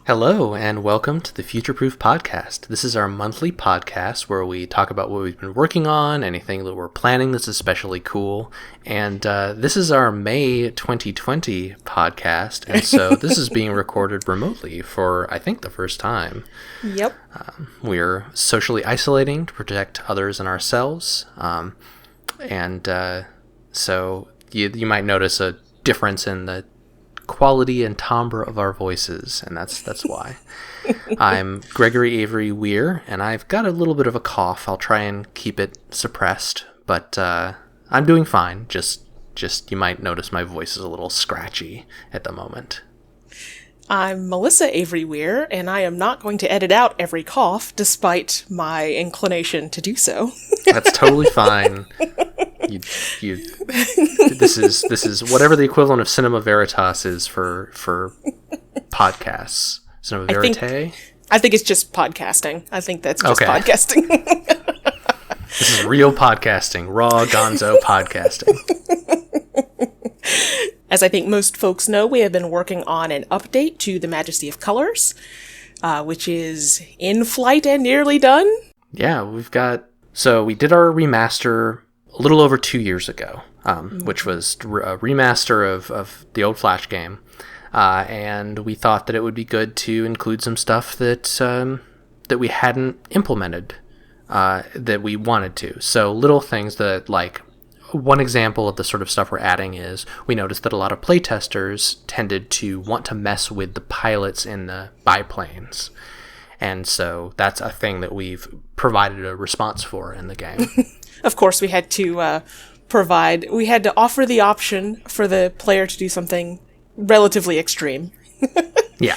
Hello, and welcome to the Future Proof Podcast. This is our monthly podcast where we talk about what we've been working on, anything that we're planning that's especially cool. And this is our May 2020 podcast, and so this is being recorded remotely for, I think, the first time. Yep. We're socially isolating to protect others and ourselves. So you might notice a difference in the quality and timbre of our voices, and that's why. I'm Gregory Avery Weir, and I've got a little bit of a cough. I'll try and keep it suppressed, but I'm doing fine. Just you might notice my voice is a little scratchy at the moment. I'm Melissa Avery Weir, and I am not going to edit out every cough, despite my inclination to do so. That's totally fine. This is whatever the equivalent of cinema veritas is for podcasts. Cinema verité? I think it's just podcasting. I think that's just podcasting. This is real podcasting. Raw gonzo podcasting. As I think most folks know, we have been working on an update to the Majesty of Colors, which is in flight and nearly done. Yeah, we did our remaster a little over 2 years ago, which was a remaster of the old Flash game, and we thought that it would be good to include some stuff that we hadn't implemented that we wanted to. So little things that, like, one example of the sort of stuff we're adding is we noticed that a lot of playtesters tended to want to mess with the pilots in the biplanes. And so that's a thing that we've provided a response for in the game. Of course, we had to offer the option for the player to do something relatively extreme. Yeah.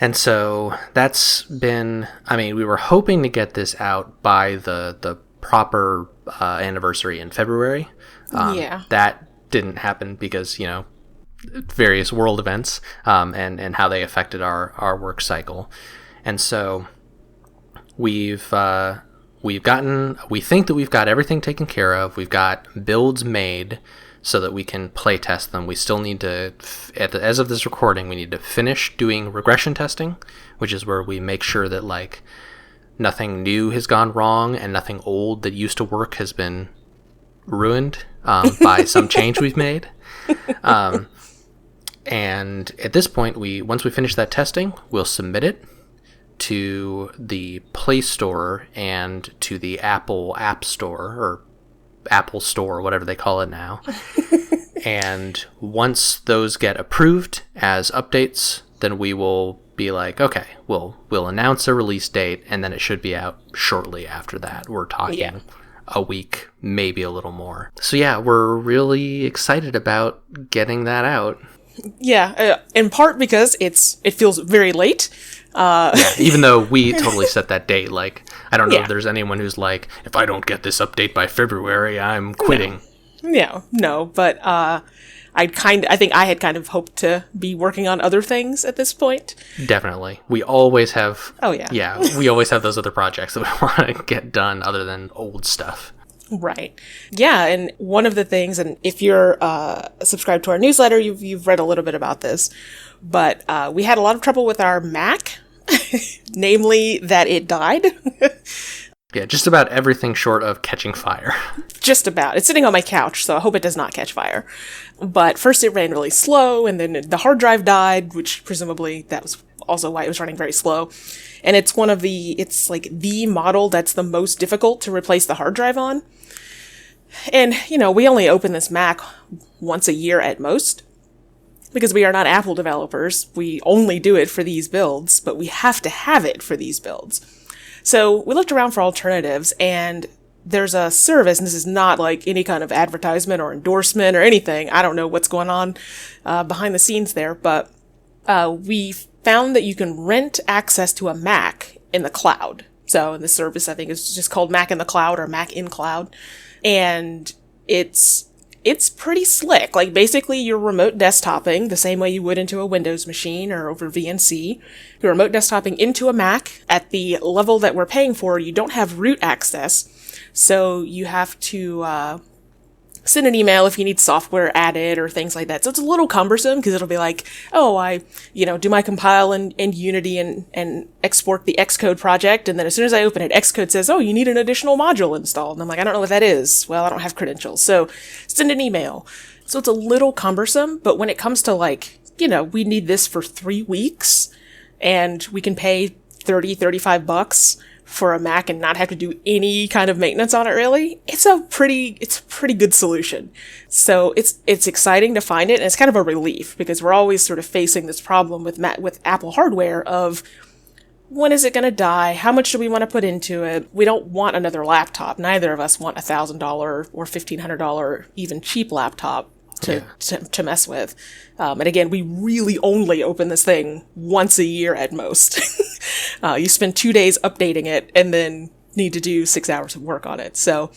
And so that's been, we were hoping to get this out by the proper anniversary in February. That didn't happen because, various world events and how they affected our work cycle. And so we think that we've got everything taken care of. We've got builds made so that we can play test them. We still need to, as of this recording, we need to finish doing regression testing, which is where we make sure that, like, nothing new has gone wrong and nothing old that used to work has been ruined by some change we've made. And at this point, once we finish that testing, we'll submit it to the Play Store and to the Apple App Store, or Apple Store, whatever they call it now. And once those get approved as updates, then we will be like, okay, we'll announce a release date, and then it should be out shortly after that. We're talking a week, maybe a little more. So yeah, we're really excited about getting that out. Yeah, in part because it feels very late. Even though we totally set that date. Like, I don't know if there's anyone who's like, if I don't get this update by February, I'm quitting. No, but I think I had kind of hoped to be working on other things at this point. Definitely. We always have... Oh, yeah. Yeah, we always have those other projects that we want to get done other than old stuff. Right. Yeah, and one of the things, and if you're subscribed to our newsletter, you've read a little bit about this, but we had a lot of trouble with our Mac, namely that it died. Yeah, just about everything short of catching fire. Just about. It's sitting on my couch, so I hope it does not catch fire. But first it ran really slow, and then the hard drive died, which presumably that was also why it was running very slow. And it's it's like the model that's the most difficult to replace the hard drive on. And, we only open this Mac once a year at most, because we are not Apple developers. We only do it for these builds, but we have to have it for these builds. So we looked around for alternatives, and there's a service, and this is not like any kind of advertisement or endorsement or anything. I don't know what's going on behind the scenes there, but we found that you can rent access to a Mac in the cloud. So this service, I think, is just called Mac in the Cloud or Mac in Cloud. And it's pretty slick. Like, basically, you're remote desktoping the same way you would into a Windows machine or over VNC. You're remote desktoping into a Mac. At the level that we're paying for, you don't have root access. So you have to send an email if you need software added or things like that. So it's a little cumbersome because it'll be like, oh, I, do my compile in Unity and export the Xcode project. And then as soon as I open it, Xcode says, oh, you need an additional module installed. And I'm like, I don't know what that is. Well, I don't have credentials. So send an email. So it's a little cumbersome. But when it comes to like, we need this for 3 weeks and we can pay $35 for a Mac and not have to do any kind of maintenance on it, really, it's a pretty good solution. So it's exciting to find it, and it's kind of a relief because we're always sort of facing this problem with Apple hardware of when is it going to die? How much do we want to put into it? We don't want another laptop. Neither of us want $1,000 or $1,500 even cheap laptop to mess with. And again, we really only open this thing once a year at most. You spend 2 days updating it and then need to do 6 hours of work on it. So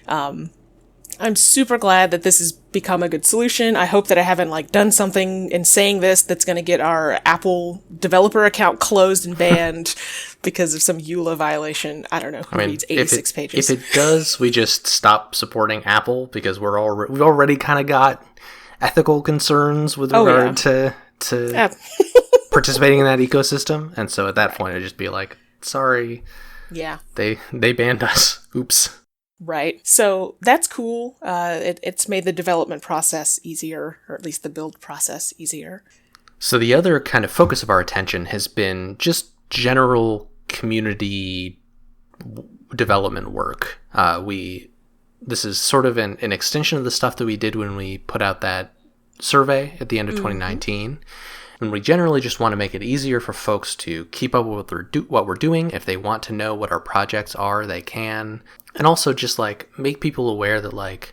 I'm super glad that this has become a good solution. I hope that I haven't done something in saying this that's going to get our Apple developer account closed and banned because of some EULA violation. I don't know who reads 86 pages. If it does, we just stop supporting Apple because we've already kind of got ethical concerns with regard to participating in that ecosystem. And so at that point, it'd just be like, sorry. Yeah. They banned us. Oops. Right. So that's cool. It's made the development process easier, or at least the build process easier. So the other kind of focus of our attention has been just general community development work. This is sort of an extension of the stuff that we did when we put out that survey at the end of 2019. And we generally just want to make it easier for folks to keep up with what we're doing. If they want to know what our projects are, they can. And also just make people aware that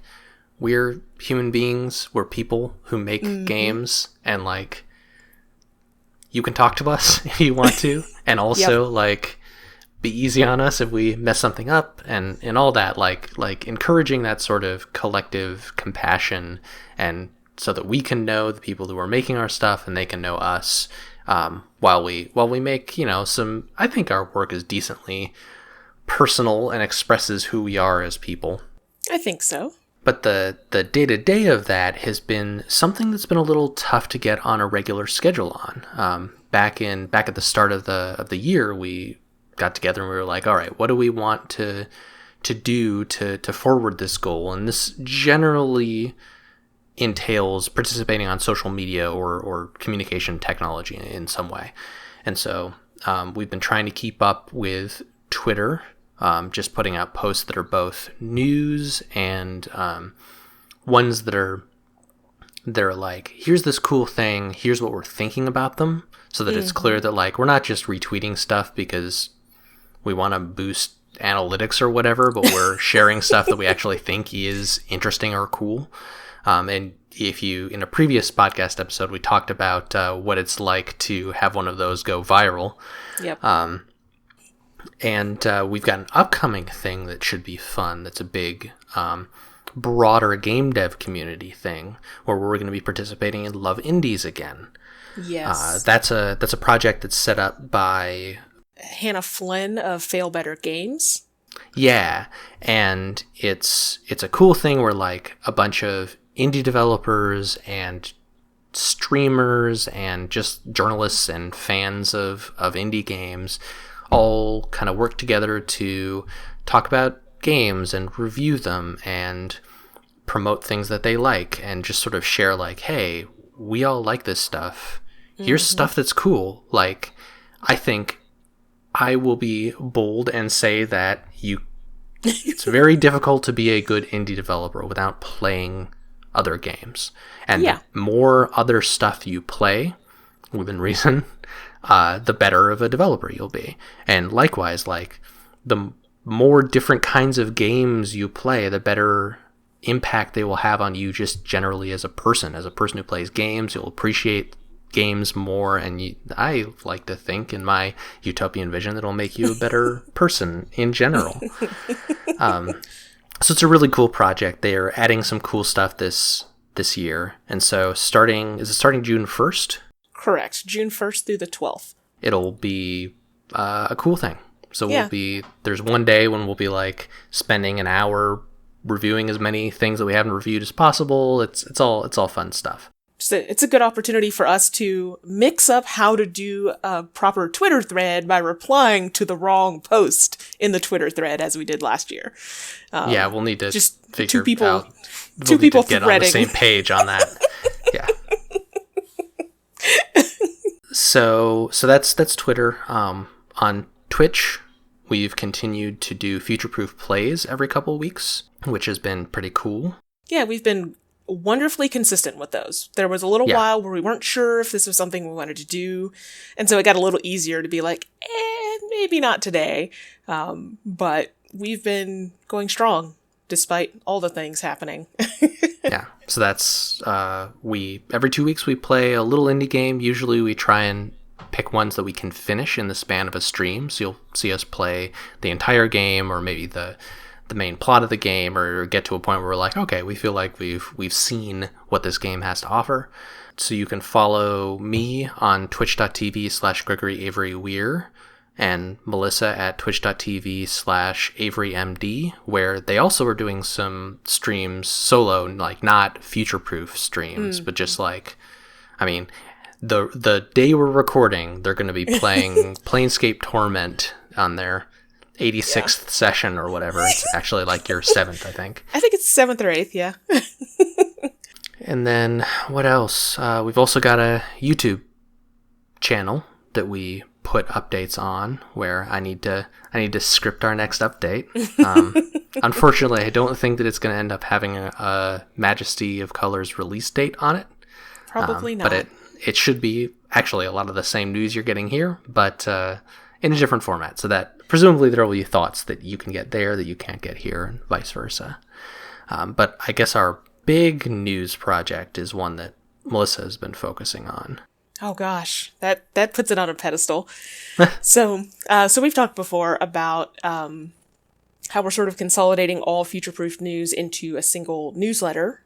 we're human beings, we're people who make games, and you can talk to us if you want to. And also be easy on us if we mess something up and all that, like encouraging that sort of collective compassion, and so that we can know the people who are making our stuff and they can know us, while we make, some, I think our work is decently personal and expresses who we are as people. I think so. But the day-to-day of that has been something that's been a little tough to get on a regular schedule on. Back at the start of the year, we got together and we were like, all right, what do we want to do to forward this goal? And this generally entails participating on social media or communication technology in some way. And so we've been trying to keep up with Twitter, just putting out posts that are both news and ones that are here's this cool thing, here's what we're thinking about them, so that it's clear that we're not just retweeting stuff because we want to boost analytics or whatever, but we're sharing stuff that we actually think is interesting or cool. And if you, in a previous podcast episode, we talked about what it's like to have one of those go viral. Yep. And we've got an upcoming thing that should be fun. That's a big, broader game dev community thing where we're going to be participating in Love Indies again. Yes. That's a project that's set up by Hannah Flynn of Fail Better Games. Yeah, and it's a cool thing where a bunch of indie developers and streamers and just journalists and fans of indie games all kind of work together to talk about games and review them and promote things that they like and just sort of share hey, we all like this stuff. Here's stuff that's cool. I think I will be bold and say that it's very difficult to be a good indie developer without playing other games. And the more other stuff you play, within reason, the better of a developer you'll be. And likewise, the more different kinds of games you play, the better impact they will have on you just generally as a person. As a person who plays games, you'll appreciate games more, and I like to think in my utopian vision that it'll make you a better person in general. So it's a really cool project. They are adding some cool stuff this year, and so is it starting June 1st? Correct, June 1st through the 12th. It'll be a cool thing. So there's one day when we'll be spending an hour reviewing as many things that we haven't reviewed as possible. It's all fun stuff. It's a good opportunity for us to mix up how to do a proper Twitter thread by replying to the wrong post in the Twitter thread, as we did last year. Yeah, we'll need to just figure two people, out. two we'll people need to get threading on the same page on that. Yeah. So that's Twitter. On Twitch, we've continued to do future-proof plays every couple of weeks, which has been pretty cool. Yeah, we've been wonderfully consistent with those. There was a little while where we weren't sure if this was something we wanted to do, and so it got a little easier to be like, maybe not today. But we've been going strong despite all the things happening. Yeah, so that's every 2 weeks we play a little indie game. Usually we try and pick ones that we can finish in the span of a stream. So you'll see us play the entire game, or maybe the main plot of the game, or get to a point where we're like, okay, we feel like we've seen what this game has to offer. So you can follow me on twitch.tv/GregoryAveryWeir and Melissa at twitch.tv/AveryMD, where they also are doing some streams solo, like not future-proof streams, but just like, I mean, the day we're recording, they're going to be playing Planescape Torment on their 86th session or whatever. It's actually like your 7th, I think. I think it's 7th or 8th, yeah. And then what else? We've also got a YouTube channel that we put updates on, where I need to script our next update. Unfortunately, I don't think that it's going to end up having a Majesty of Colors release date on it. Probably not. But it should be actually a lot of the same news you're getting here, but in a different format, so that presumably there will be thoughts that you can get there that you can't get here, and vice versa. But I guess our big news project is one that Melissa has been focusing on. Oh gosh, that puts it on a pedestal. So we've talked before about how we're sort of consolidating all future-proof news into a single newsletter.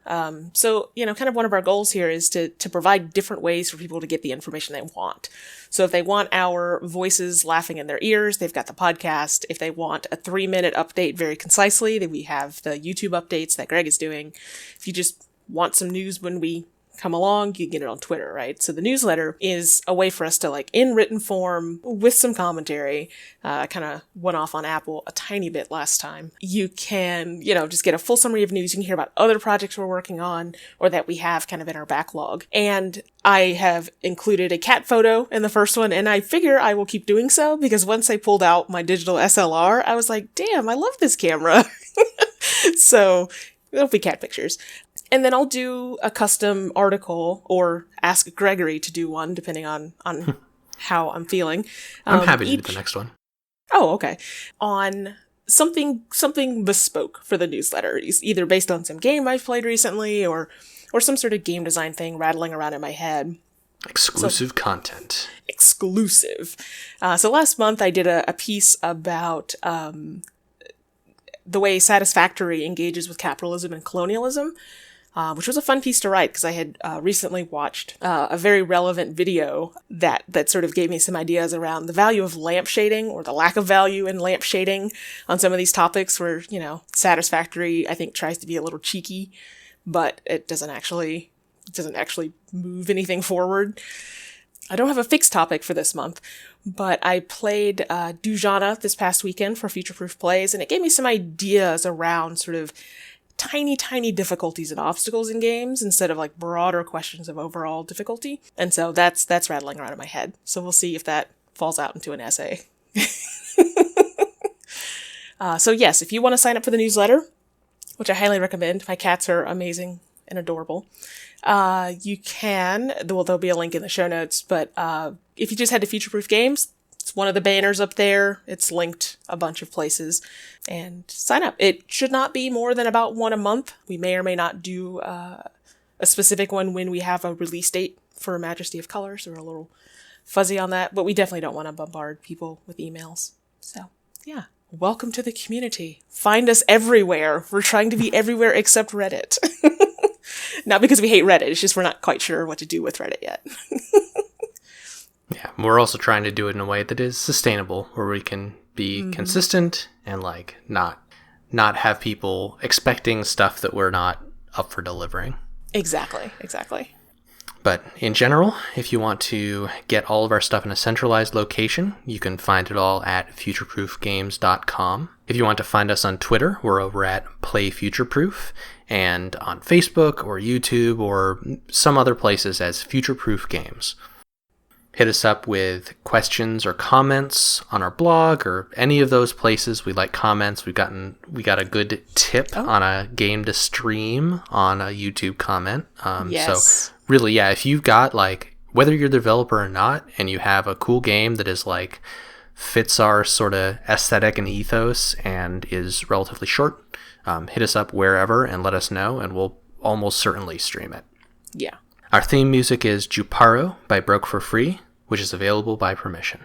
So, kind of one of our goals here is to provide different ways for people to get the information they want. So if they want our voices laughing in their ears, they've got the podcast. If they want a 3-minute update very concisely, then we have the YouTube updates that Greg is doing. If you just want some news when we come along, you can get it on Twitter, right? So the newsletter is a way for us to, like, in written form with some commentary, kind of went off on Apple a tiny bit last time. You can, just get a full summary of news. You can hear about other projects we're working on or that we have kind of in our backlog. And I have included a cat photo in the first one, and I figure I will keep doing so because once I pulled out my digital SLR, I was like, damn, I love this camera. So there'll be cat pictures. And then I'll do a custom article or ask Gregory to do one, depending on how I'm feeling. I'm happy to do the next one. Oh, okay. On something bespoke for the newsletter, either based on some game I've played recently or some sort of game design thing rattling around in my head. Exclusive content. Exclusive. So last month I did a piece about the way Satisfactory engages with capitalism and colonialism. Which was a fun piece to write because I had recently watched a very relevant video that sort of gave me some ideas around the value of lamp shading or the lack of value in lamp shading on some of these topics where, Satisfactory, I think, tries to be a little cheeky, but it doesn't actually move anything forward. I don't have a fixed topic for this month, but I played Dujana this past weekend for Future Proof Plays, and it gave me some ideas around sort of tiny difficulties and obstacles in games instead of like broader questions of overall difficulty. And so that's rattling around in my head. So we'll see if that falls out into an essay. So yes, if you want to sign up for the newsletter, which I highly recommend, my cats are amazing and adorable. You can, there'll be a link in the show notes, but if you just head to Future Proof Games, it's one of the banners up there. It's linked a bunch of places and sign up. It should not be more than about one a month. We may or may not do a specific one when we have a release date for Majesty of Colors. We're a little fuzzy on that, but we definitely don't want to bombard people with emails. So yeah, welcome to the community. Find us everywhere. We're trying to be everywhere except Reddit. Not because we hate Reddit. It's just we're not quite sure what to do with Reddit yet. Yeah, we're also trying to do it in a way that is sustainable, where we can be consistent and like not not have people expecting stuff that we're not up for delivering. Exactly. But in general, if you want to get all of our stuff in a centralized location, you can find it all at futureproofgames.com. If you want to find us on Twitter, we're over at PlayFutureProof, and on Facebook or YouTube or some other places as Futureproof Games. Hit us up with questions or comments on our blog or any of those places. We like comments. We got a good tip on a game to stream on a YouTube comment. Yes. So really, yeah, if you've got like, whether you're the developer or not, and you have a cool game that is like fits our sort of aesthetic and ethos and is relatively short, hit us up wherever and let us know, and we'll almost certainly stream it. Yeah. Our theme music is Juparo by Broke for Free, which is available by permission.